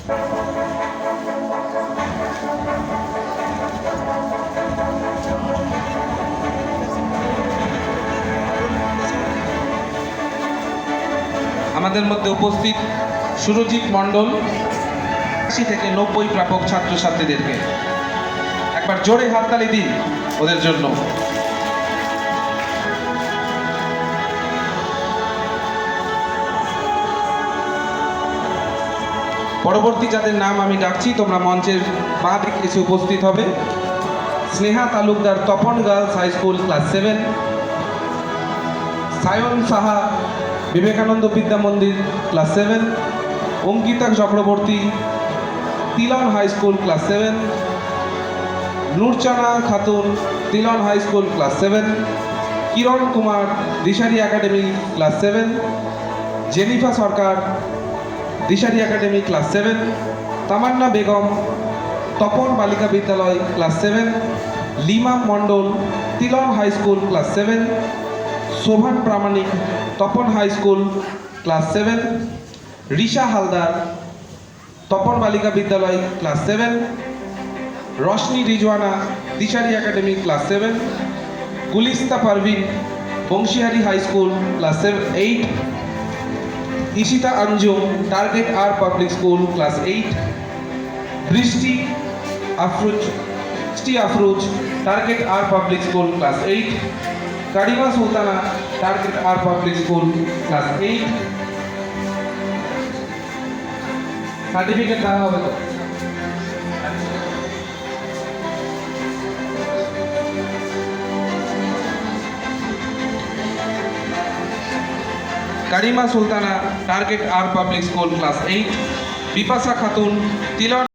আমাদের মধ্যে উপস্থিত সুরজিৎ মণ্ডল 80 থেকে 90 প্রাপক ছাত্রছাত্রীদেরকে একবার জোরে হাততালি দিন ওদের জন্য। পরবর্তী যাদের নাম আমি ডাকছি তোমরা মঞ্চের বাঁ দিকে এসে উপস্থিত হবে। Sneha Talukdar, Tapan Girls High School, class 7। Sayan Saha, Vivekananda Vidya Mandir, class 7। Ankita Chakraborty, Tilan High School, class 7। Nurchana Khatun, Tilan High School, class 7। Kiran Kumar, Dishari Academy, class 7। Jenifa Sarkar, Dishari Academy, class 7। Tamanna Begum, Tapan Balika Vidyalaya, class 7। Lima Mondal, Tilan High School, class 7। Shovan Pramanik, Tapan High School, class 7। Risha Haldar, Tapan Balika Vidyalaya, class 7। Roshni Rizwana, Dishari Academy, class 7। Gulista Parveen, Banshihari High School, class 8। Ishita Anjum, Target R Public School, class 8। Brishti Afroz, Target R Public School, class 8। Karima Sultana, Target R Public School, class 8। Certificate দেওয়া হবে তো? Karima Sultana, Target R Public School, class 8। Bipasha Khatun, তিলন